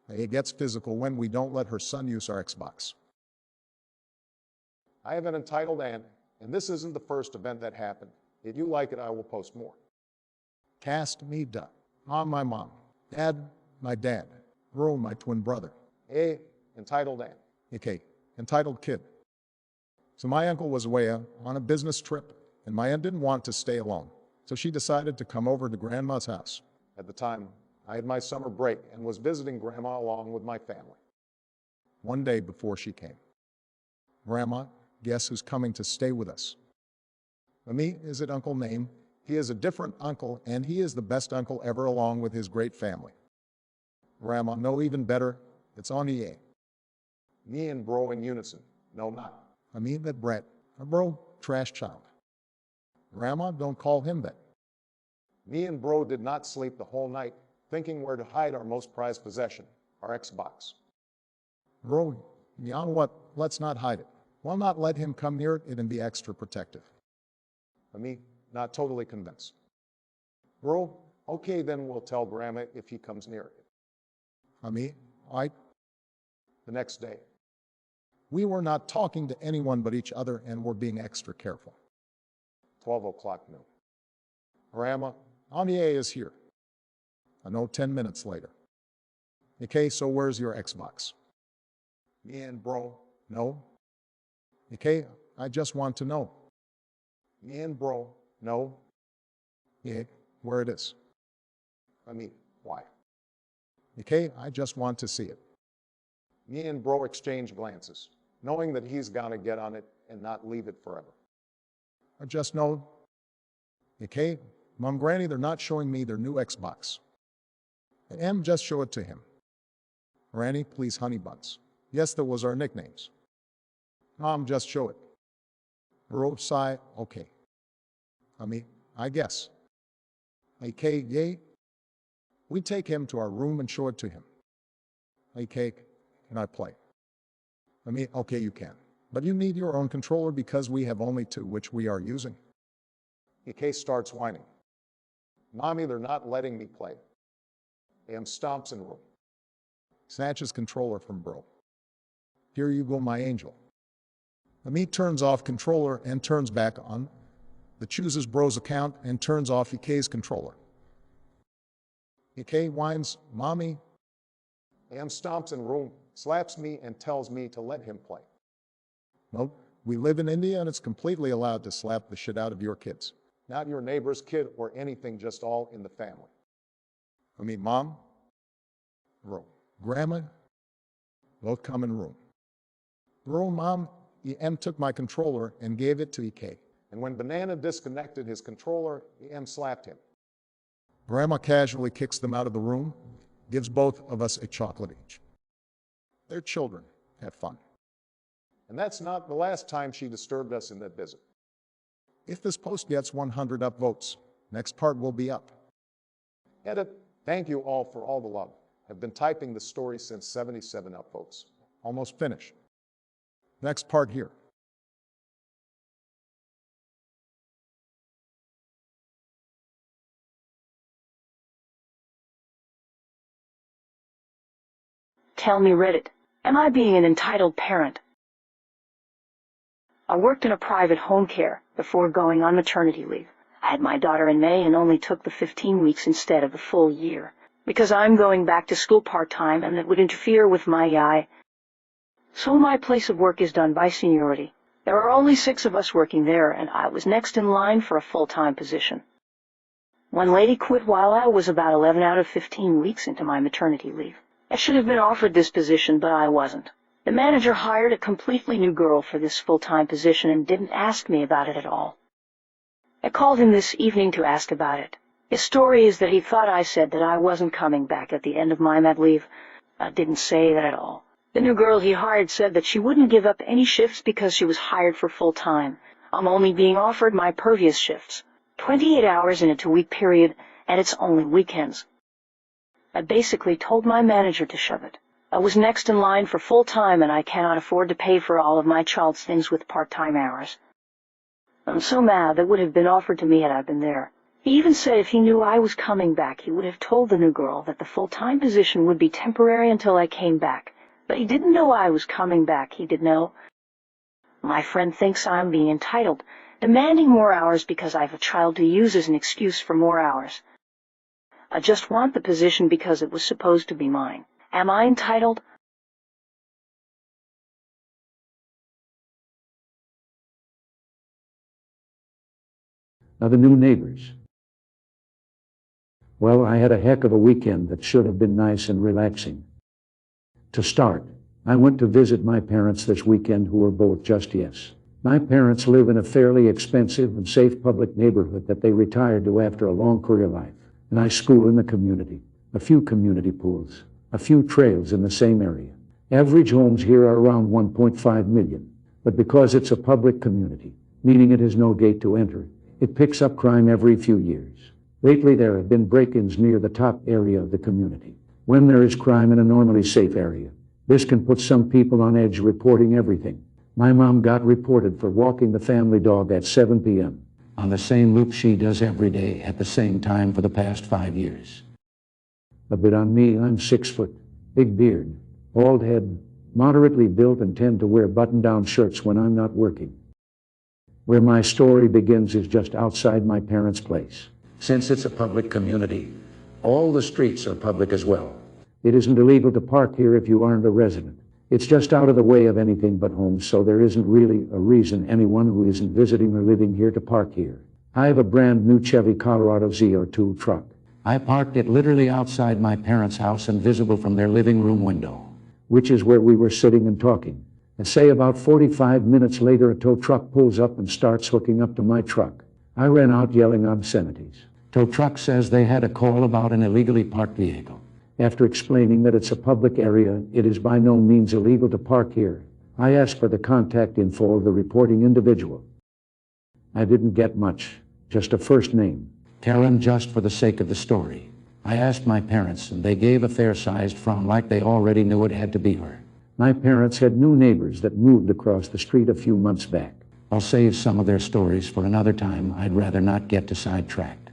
It gets physical when we don't let her son use our Xbox. I have an entitled aunt, and this isn't the first event that happened. If you like it, I will post more. Cast me duh. On my mom. Dad, my dad. Bro, my twin brother. Hey, entitled aunt. Okay, entitled kid. So my uncle was away on a business trip, and my aunt didn't want to stay alone. So she decided to come over to Grandma's house. At the time, I had my summer break and was visiting Grandma along with my family. One day before she came. Grandma, guess who's coming to stay with us? Me, is it Uncle Name? He is a different uncle, and he is the best uncle ever along with his great family. Grandma, no, even better, it's on EA. Me and bro in unison. No, not. I mean that Brett, a bro, trash child. Grandma, don't call him that. Me and bro did not sleep the whole night, thinking where to hide our most prized possession, our Xbox. Bro, you know what? Let's not hide it. Why not let him come near it and be extra protective? Me, not totally convinced. Bro, okay, then we'll tell Grandma if he comes near it. Me, I. The next day. We were not talking to anyone but each other and were being extra careful. 12 o'clock noon. Grandma, Anya is here. I know 10 minutes later. Okay, so where's your Xbox? Me and bro. No. Okay, I just want to know. Me and bro. No. Yeah, where it is. Why? Okay, I just want to see it. Me and bro exchange glances, knowing that he's gonna get on it and not leave it forever. I just know. Okay, Mom, Granny, they're not showing me their new Xbox. And just show it to him. Granny, please, honey buns. Yes, that was our nicknames. Mom, just show it. Bro, sigh, okay. I guess. Okay, yay. We take him to our room and show it to him. Okay, can I play? Okay, you can. But you need your own controller because we have only two, which we are using. EK starts whining. Mommy, they're not letting me play. AM stomps in room. Snatches controller from bro. Here you go, my angel. Me turns off controller and turns back on. The chooses bro's account and turns off EK's controller. EK whines, Mommy. AM stomps in room, slaps me and tells me to let him play. Nope, we live in India and it's completely allowed to slap the shit out of your kids. Not your neighbor's kid or anything, just all in the family. Mom, bro, Grandma, both come in room. Bro, Mom, EM took my controller and gave it to EK. And when Banana disconnected his controller, EM slapped him. Grandma casually kicks them out of the room, gives both of us a chocolate each. They're children. Have fun. And that's not the last time she disturbed us in that visit. If this post gets 100 upvotes, next part will be up. Edit. Thank you all for all the love. Have been typing the story since 77 upvotes. Almost finished. Next part here. Tell me, Reddit, am I being an entitled parent? I worked in a private home care before going on maternity leave. I had my daughter in May and only took the 15 weeks instead of the full year, because I'm going back to school part-time and it would interfere with my So my place of work is done by seniority. There are only 6 of us working there, and I was next in line for a full-time position. One lady quit while I was about 11 out of 15 weeks into my maternity leave. I should have been offered this position, but I wasn't. The manager hired a completely new girl for this full-time position and didn't ask me about it at all. I called him this evening to ask about it. His story is that he thought I said that I wasn't coming back at the end of my mat leave. I didn't say that at all. The new girl he hired said that she wouldn't give up any shifts because she was hired for full-time. I'm only being offered my previous shifts, 28 hours in a 2-week period, and it's only weekends. I basically told my manager to shove it. I was next in line for full-time, and I cannot afford to pay for all of my child's things with part-time hours. I'm so mad that would have been offered to me had I been there. He even said if he knew I was coming back, he would have told the new girl that the full-time position would be temporary until I came back. But he didn't know I was coming back, he did know. My friend thinks I'm being entitled, demanding more hours because I have a child to use as an excuse for more hours. I just want the position because it was supposed to be mine. Am I entitled? Now the new neighbors. Well, I had a heck of a weekend that should have been nice and relaxing. To start, I went to visit my parents this weekend, who are both just yes. My parents live in a fairly expensive and safe public neighborhood that they retired to after a long career life. A nice school in the community, a few community pools, a few trails in the same area. Average homes here are around 1.5 million, but because it's a public community, meaning it has no gate to enter, it picks up crime every few years. Lately, there have been break-ins near the top area of the community. When there is crime in a normally safe area, this can put some people on edge reporting everything. My mom got reported for walking the family dog at 7 p.m. on the same loop she does every day at the same time for the past 5 years. A bit on me, I'm 6 foot, big beard, bald head, moderately built, and tend to wear button-down shirts when I'm not working. Where my story begins is just outside my parents' place. Since it's a public community, all the streets are public as well. It isn't illegal to park here if you aren't a resident. It's just out of the way of anything but homes, so there isn't really a reason anyone who isn't visiting or living here to park here. I have a brand new Chevy Colorado Z02 truck. I parked it literally outside my parents' house and visible from their living room window, which is where we were sitting and talking. And say about 45 minutes later, a tow truck pulls up and starts hooking up to my truck. I ran out yelling obscenities. Tow truck says they had a call about an illegally parked vehicle. After explaining that it's a public area, it is by no means illegal to park here, I asked for the contact info of the reporting individual. I didn't get much, just a first name, Karen, just for the sake of the story. I asked my parents, and they gave a fair-sized frown like they already knew it had to be her. My parents had new neighbors that moved across the street a few months back. I'll save some of their stories for another time. I'd rather not get too sidetracked.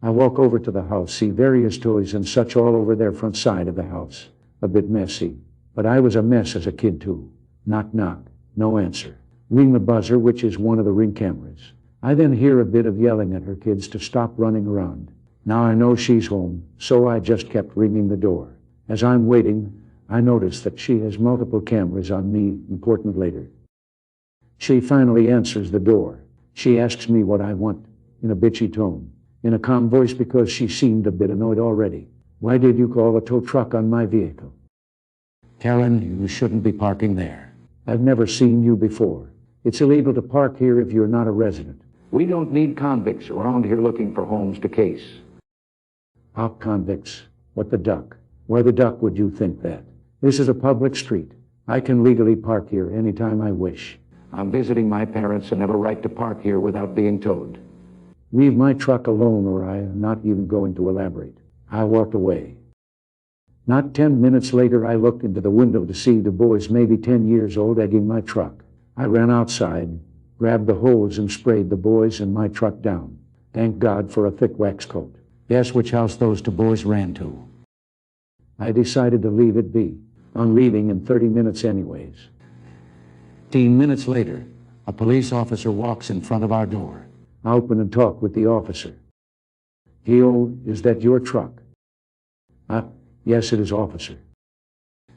I walk over to the house, see various toys and such all over their front side of the house. A bit messy, but I was a mess as a kid too. Knock, knock, no answer. Ring the buzzer, which is one of the Ring cameras. I then hear a bit of yelling at her kids to stop running around. Now I know she's home, so I just kept ringing the door. As I'm waiting, I notice that she has multiple cameras on me, important later. She finally answers the door. She asks me what I want, in a bitchy tone, in a calm voice because she seemed a bit annoyed already. Why did you call a tow truck on my vehicle? Karen, you shouldn't be parking there. I've never seen you before. It's illegal to park here if you're not a resident. We don't need convicts around here looking for homes to case. How convicts? What the duck? Why the duck would you think that? This is a public street. I can legally park here anytime I wish. I'm visiting my parents and have a right to park here without being towed. Leave my truck alone or I am not even going to elaborate. I walked away. Not 10 minutes later, I looked into the window to see the boys, maybe 10 years old, egging my truck. I ran outside, grabbed the hose and sprayed the boys and my truck down. Thank God for a thick wax coat. Guess which house those two boys ran to? I decided to leave it be. I'm leaving in 30 minutes anyways. 15 minutes later, a police officer walks in front of our door. I open and talk with the officer. Theo, is that your truck? Yes, it is, officer.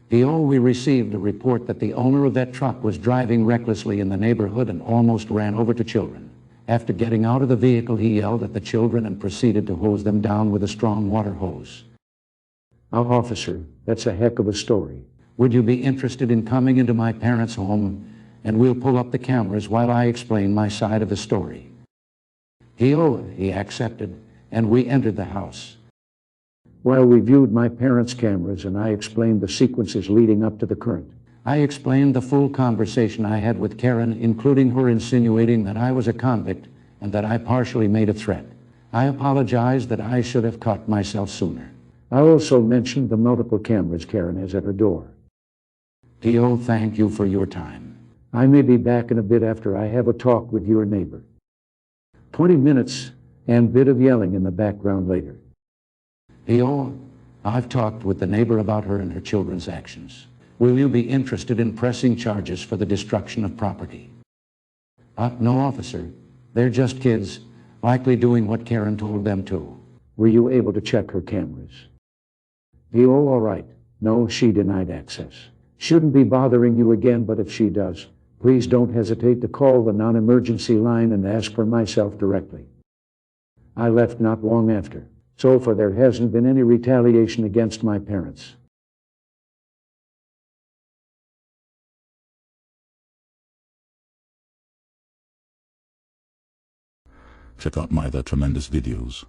Theo, we received a report that the owner of that truck was driving recklessly in the neighborhood and almost ran over two children. After getting out of the vehicle, he yelled at the children and proceeded to hose them down with a strong water hose. Officer, that's a heck of a story. Would you be interested in coming into my parents' home, and we'll pull up the cameras while I explain my side of the story? He accepted, and we entered the house. While we viewed my parents' cameras and I explained the sequences leading up to the current, I explained the full conversation I had with Karen, including her insinuating that I was a convict and that I partially made a threat. I apologized that I should have caught myself sooner. I also mentioned the multiple cameras Karen has at her door. Theo, thank you for your time. I may be back in a bit after I have a talk with your neighbor. 20 minutes, and bit of yelling in the background later. Theo, I've talked with the neighbor about her and her children's actions. Will you be interested in pressing charges for the destruction of property? No, officer. They're just kids, likely doing what Karen told them to. Were you able to check her cameras? Theo, all right. No, she denied access. Shouldn't be bothering you again, but if she does, please don't hesitate to call the non-emergency line and ask for myself directly. I left not long after. So far there hasn't been any retaliation against my parents. Check out my other tremendous videos.